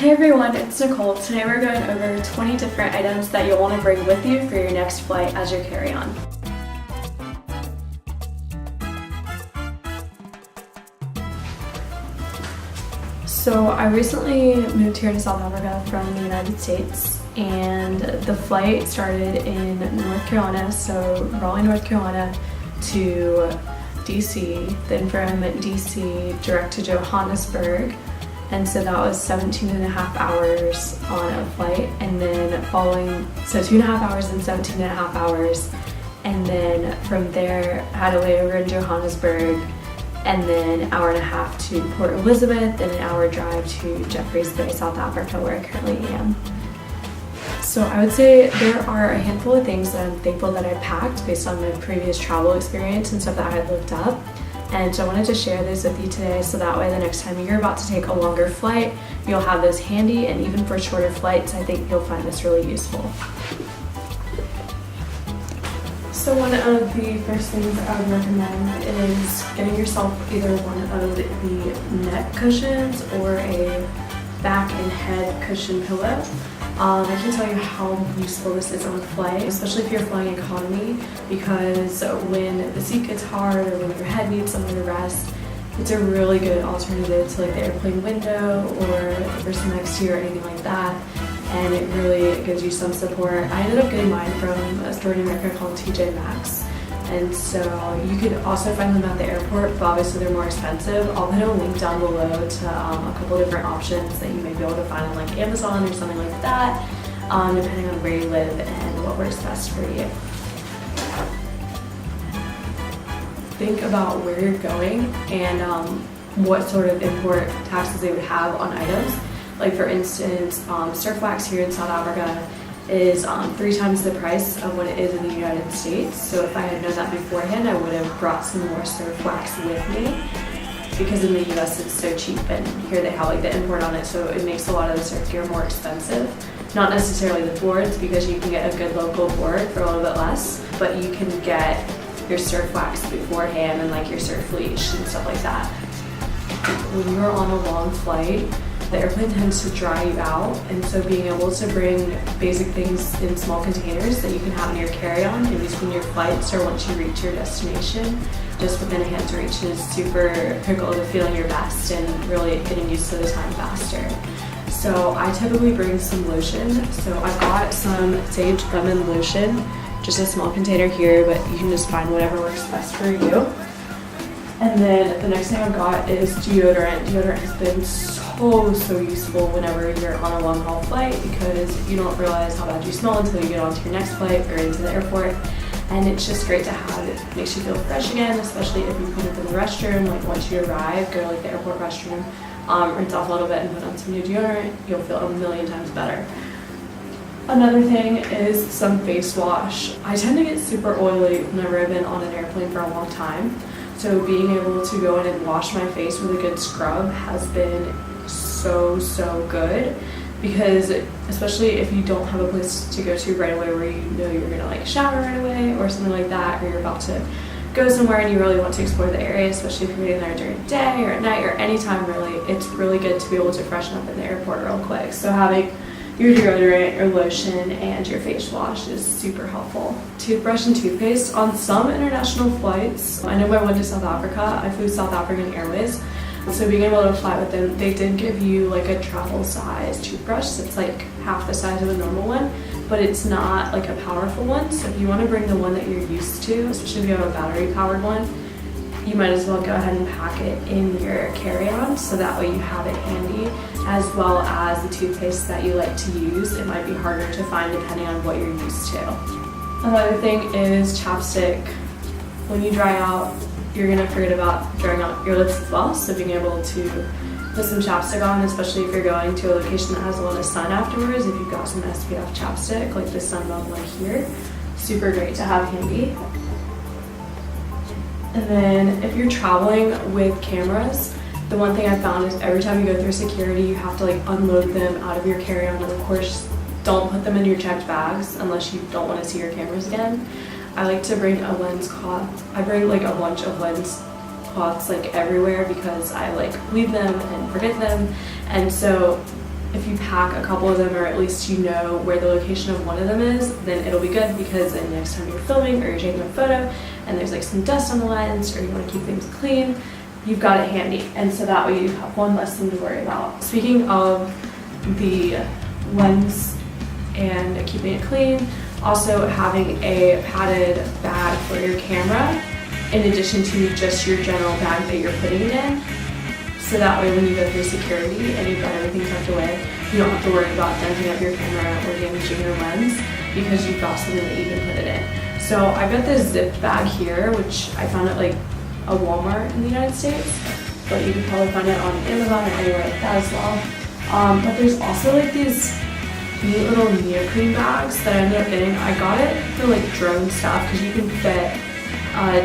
Hey everyone, it's Nicole. Today we're going over 20 different items that you'll want to bring with you for your next flight as your carry-on. So I recently moved here to South Africa from the United States, and the flight started in North Carolina, so Raleigh, North Carolina to DC, then from DC direct to Johannesburg. And so that was 17.5 hours on a flight, and then so 2.5 hours and 17.5 hours. And then from there, I had a layover in Johannesburg, and then an hour and a half to Port Elizabeth, and an hour drive to Jeffreys Bay, South Africa, where I currently am. So I would say there are a handful of things that I'm thankful that I packed based on my previous travel experience and stuff that I had looked up. And so I wanted to share this with you today so that way the next time you're about to take a longer flight, you'll have this handy, and even for shorter flights, I think you'll find this really useful. So one of the first things I would recommend is getting yourself either one of the neck cushions or a back and head cushion pillow. I can tell you how useful this is on a flight, especially if you're flying economy, because when the seat gets hard or when your head needs somewhere to rest, it's a really good alternative to like the airplane window or the person next to you or anything like that, and it really gives you some support. I ended up getting mine from a store in America called TJ Maxx, and so you could also find them at the airport, but obviously they're more expensive. I'll put a link down below to a couple different options that you may be able to find on like Amazon or something like that, depending on where you live and what works best for you. Think about where you're going and what sort of import taxes they would have on items. Like for instance, surf wax here in South Africa is 3 times the price of what it is in the United States. So if I had known that beforehand, I would have brought some more surf wax with me, because in the US it's so cheap, and here they have like the import on it, so it makes a lot of the surf gear more expensive. Not necessarily the boards, because you can get a good local board for a little bit less, but you can get your surf wax beforehand and like your surf leash and stuff like that. When you're on a long flight, the airplane tends to dry you out, and so being able to bring basic things in small containers that you can have in your carry-on in between your flights or once you reach your destination, just within a hand's reach, is super critical to feeling your best and really getting used to the time faster. So I typically bring some lotion. So I've got some Sage Lemon Lotion, just a small container here, but you can just find whatever works best for you. And then the next thing I've got is deodorant. Deodorant has been so useful whenever you're on a long haul flight, because you don't realize how bad you smell until you get onto your next flight or into the airport. And it's just great to have. It makes you feel fresh again, especially if you put it in the restroom. Like once you arrive, go to like the airport restroom, rinse off a little bit and put on some new deodorant, you'll feel a million times better. Another thing is some face wash. I tend to get super oily whenever I've been on an airplane for a long time. So being able to go in and wash my face with a good scrub has been so good, because especially if you don't have a place to go to right away where you know you're gonna like shower right away or something like that, or you're about to go somewhere and you really want to explore the area, especially if you're getting there during the day or at night or anytime really, it's really good to be able to freshen up in the airport real quick. So having your deodorant, your lotion, and your face wash is super helpful. Toothbrush and toothpaste. On some international flights, I know I went to South Africa, I flew South African Airways, so being able to fly with them, they did give you like a travel size toothbrush that's like half the size of a normal one, but it's not like a powerful one. So if you want to bring the one that you're used to, especially if you have a battery powered one, you might as well go ahead and pack it in your carry-on, so that way you have it handy, as well as the toothpaste that you like to use. It might be harder to find depending on what you're used to. Another thing is chapstick. When you dry out, you're gonna forget about drying out your lips as well, so being able to put some chapstick on, especially if you're going to a location that has a lot of sun afterwards, if you've got some SPF chapstick, like the Sunbelt one here, super great to have handy. And then if you're traveling with cameras, the one thing I found is every time you go through security, you have to like unload them out of your carry-on, and of course, don't put them in your checked bags unless you don't want to see your cameras again. I like to bring a lens cloth. I bring like a bunch of lens cloths like everywhere, because I like leave them and forget them, and so if you pack a couple of them, or at least you know where the location of one of them is, then it'll be good, because then next time you're filming or you're taking a photo and there's like some dust on the lens, or you want to keep things clean, you've got it handy. And so that way you have one less thing to worry about. Speaking of the lens and keeping it clean, also having a padded bag for your camera in addition to just your general bag that you're putting it in. So that way when you go through security and you've got everything tucked away, you don't have to worry about denting up your camera or damaging your lens, because you've got something that you can put it in. So I've got this zipped bag here, which I found at like a Walmart in the United States, but you can probably find it on Amazon or anywhere like that as well. But there's also like these neat little neoprene bags that I ended up getting. I got it for like drone stuff, because you can fit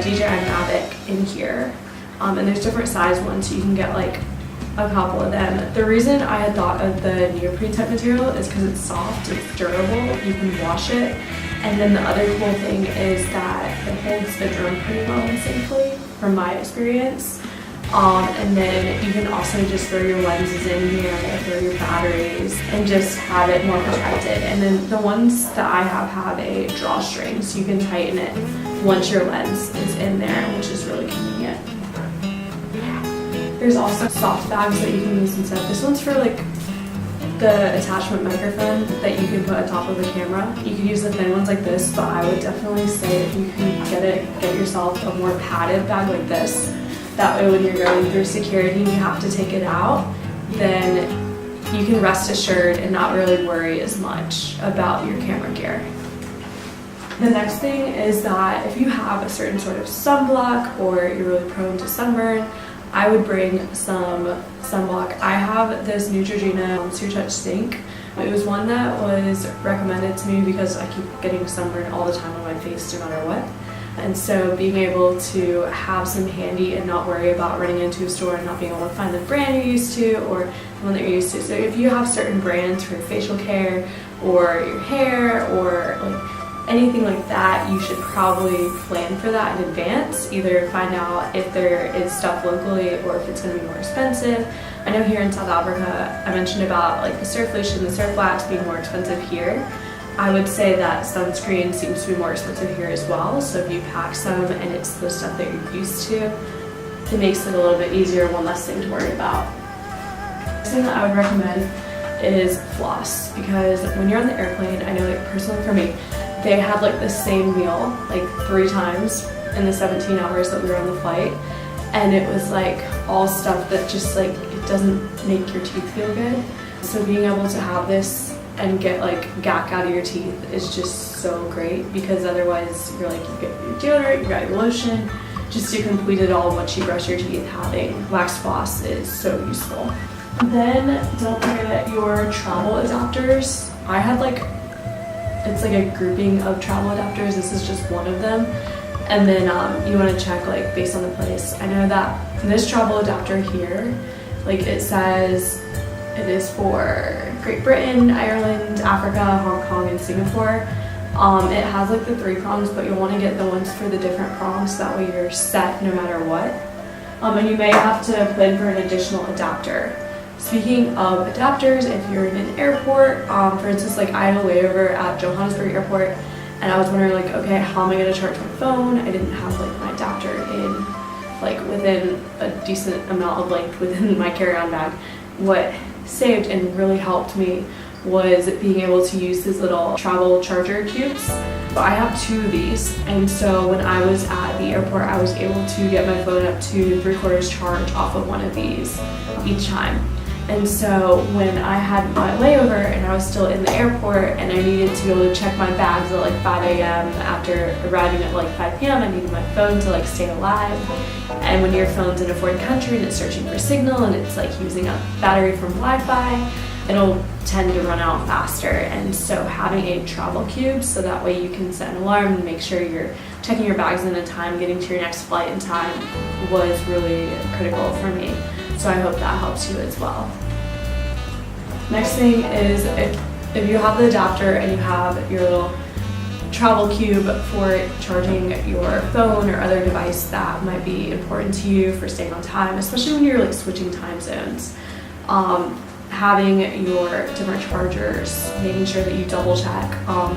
DJI Mavic in here. And there's different size ones, so you can get like a couple of them. The reason I had thought of the neoprene type material is because it's soft, it's durable, you can wash it, and then the other cool thing is that it holds the drone pretty well and safely, from my experience. And then you can also just throw your lenses in here, throw your batteries, and just have it more protected. And then the ones that I have a drawstring, so you can tighten it once your lens is in there, which is really convenient. There's also soft bags that you can use instead. This one's for like the attachment microphone that you can put on top of the camera. You can use the thin ones like this, but I would definitely say if you can get yourself a more padded bag like this. That way when you're going through security and you have to take it out, then you can rest assured and not really worry as much about your camera gear. The next thing is that if you have a certain sort of sunblock or you're really prone to sunburn, I would bring some sunblock. I have this Neutrogena Sear Touch Sink. It was one that was recommended to me because I keep getting sunburn all the time on my face no matter what. And so being able to have some handy and not worry about running into a store and not being able to find the brand you're used to or the one that you're used to. So if you have certain brands for facial care or your hair or like anything like that, you should probably plan for that in advance. Either find out if there is stuff locally or if it's going to be more expensive. I know here in South Africa, I mentioned about like the surf lotion, the surf wax being more expensive here. I would say that sunscreen seems to be more expensive here as well. So if you pack some and it's the stuff that you're used to, it makes it a little bit easier, one less thing to worry about. The thing that I would recommend is floss, because when you're on the airplane, I know like personally for me, they had like the same meal like 3 times in the 17 hours that we were on the flight, and it was like all stuff that just like it doesn't make your teeth feel good. So being able to have this and get like gack out of your teeth is just so great, because otherwise you're like, you get your deodorant, you got your lotion, just to complete it all once you brush your teeth. Having wax floss is so useful. Then don't forget your travel adapters. I had like, it's like a grouping of travel adapters. This is just one of them. And then you want to check like based on the place. I know that this travel adapter here, like it says it is for Great Britain, Ireland, Africa, Hong Kong, and Singapore. It has like the 3 prongs, but you'll want to get the ones for the different prongs, so that way you're set no matter what. And you may have to plan for an additional adapter. Speaking of adapters, if you're in an airport, for instance, like I had a layover at Johannesburg Airport, and I was wondering like, okay, how am I going to charge my phone? I didn't have like my adapter in like within a decent amount of length within my carry-on bag. What saved and really helped me was being able to use these little travel charger cubes. But I have 2 of these, and so when I was at the airport, I was able to get my phone up to 3/4 charge off of one of these each time. And so when I had my layover and I was still in the airport and I needed to be able to check my bags at like 5 a.m. after arriving at like 5 p.m., I needed my phone to like stay alive. And when your phone's in a foreign country and it's searching for signal and it's like using up battery from Wi-Fi, it'll tend to run out faster. And so having a travel cube, so that way you can set an alarm and make sure you're checking your bags in time, getting to your next flight in time, was really critical for me. So I hope that helps you as well. Next thing is if you have the adapter and you have your little travel cube for charging your phone or other device that might be important to you for staying on time, especially when you're like switching time zones. having your different chargers, making sure that you double check.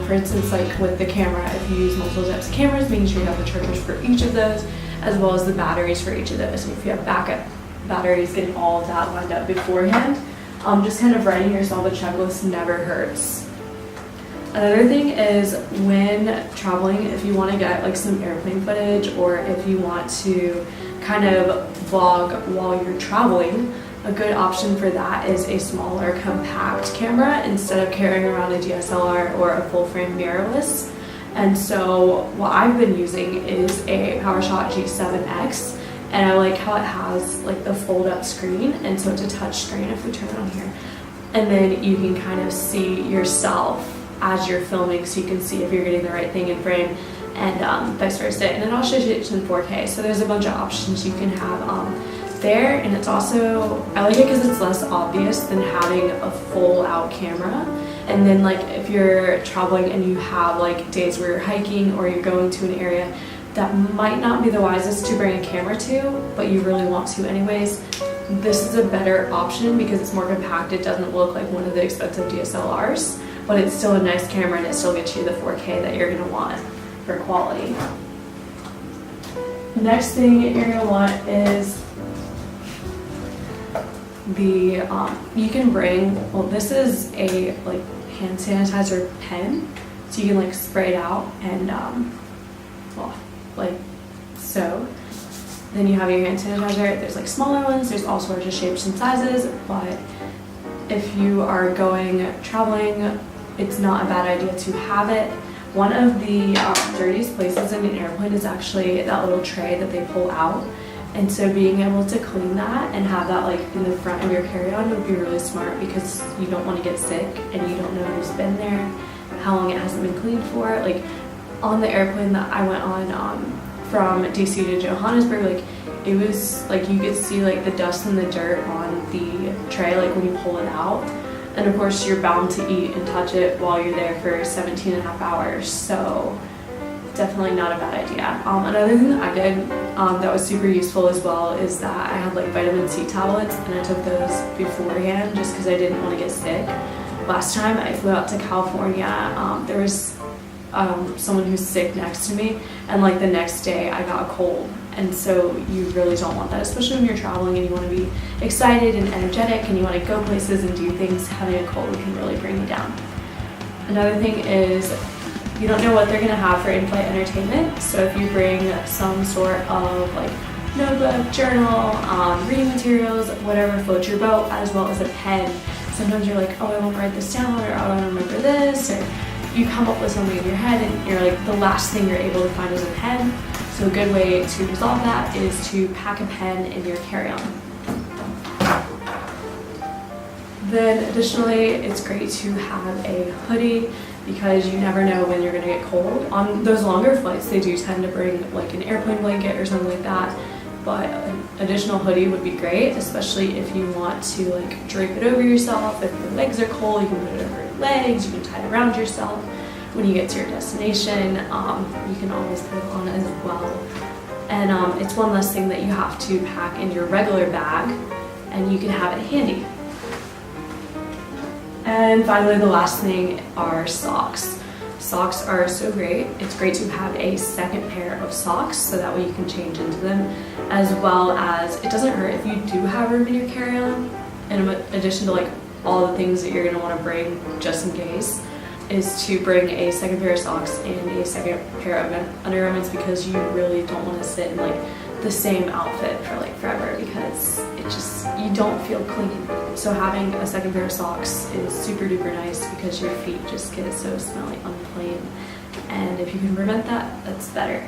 For instance, like with the camera, if you use multiple types of cameras, making sure you have the chargers for each of those, as well as the batteries for each of those. So if you have backup batteries, getting all of that lined up beforehand. Just kind of writing yourself a checklist never hurts. Another thing is when traveling, if you want to get like some airplane footage, or if you want to kind of vlog while you're traveling, a good option for that is a smaller compact camera instead of carrying around a DSLR or a full frame mirrorless. And so what I've been using is a PowerShot G7X. And I like how it has like the fold up screen, and so it's a touch screen if we turn it on here. And then you can kind of see yourself as you're filming, so you can see if you're getting the right thing in frame, and vice versa. And it also shoots in 4K, so there's a bunch of options you can have there. And it's also, I like it because it's less obvious than having a full out camera. And then like if you're traveling and you have like days where you're hiking or you're going to an area that might not be the wisest to bring a camera to, but you really want to anyways, this is a better option because it's more compact. It doesn't look like one of the expensive DSLRs, but it's still a nice camera and it still gets you the 4K that you're gonna want for quality. Next thing you're gonna want is the, you can bring, well, this is a like hand sanitizer pen, so you can like spray it out and well, like so. Then you have your hand sanitizer. There's like smaller ones, there's all sorts of shapes and sizes, but if you are going traveling, it's not a bad idea to have it. One of the dirtiest places in an airplane is actually that little tray that they pull out. And so being able to clean that and have that like in the front of your carry-on would be really smart, because you don't want to get sick and you don't know who's been there, how long it hasn't been cleaned for. Like on the airplane that I went on from DC to Johannesburg, like it was like you could see like the dust and the dirt on the tray like when you pull it out. And of course you're bound to eat and touch it while you're there for 17 and a half hours. So definitely not a bad idea. Another thing that I did that was super useful as well is that I had like vitamin C tablets, and I took those beforehand just because I didn't want to get sick. Last time I flew out to California, there was someone who's sick next to me, and like the next day I got a cold. And so you really don't want that, especially when you're traveling and you want to be excited and energetic and you want to go places and do things. Having a cold can really bring you down. Another thing is you don't know what they're going to have for in-flight entertainment. So if you bring some sort of like notebook, journal, reading materials, whatever floats your boat, as well as a pen. Sometimes you're like, oh, I want to write this down, or oh, I want to remember this, or you come up with something in your head and you're like, the last thing you're able to find is a pen. So a good way to resolve that is to pack a pen in your carry-on. Then additionally, it's great to have a hoodie, because you never know when you're going to get cold. On those longer flights, they do tend to bring like an airplane blanket or something like that, but an additional hoodie would be great, especially if you want to like drape it over yourself. If your legs are cold, you can put it over your legs, you can tie it around yourself. When you get to your destination, you can always put it on as well. And it's one less thing that you have to pack in your regular bag, and you can have it handy. And finally, the last thing are socks. Socks are so great. It's great to have a second pair of socks, so that way you can change into them, as well as it doesn't hurt if you do have room in your carry-on. In addition to like all the things that you're going to want to bring just in case, is to bring a second pair of socks and a second pair of undergarments, because you really don't want to sit in like the same outfit for like forever, because it just, you don't feel clean. So having a second pair of socks is super duper nice, because your feet just get so smelly on the plane, and if you can prevent that, that's better.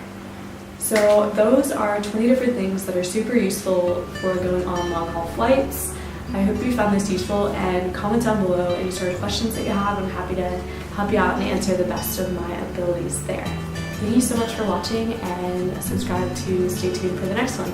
So those are 20 different things that are super useful for going on long haul flights. I hope you found this useful, and comment down below any sort of questions that you have. I'm happy to help you out and answer the best of my abilities there. Thank you so much for watching, and subscribe to stay tuned for the next one.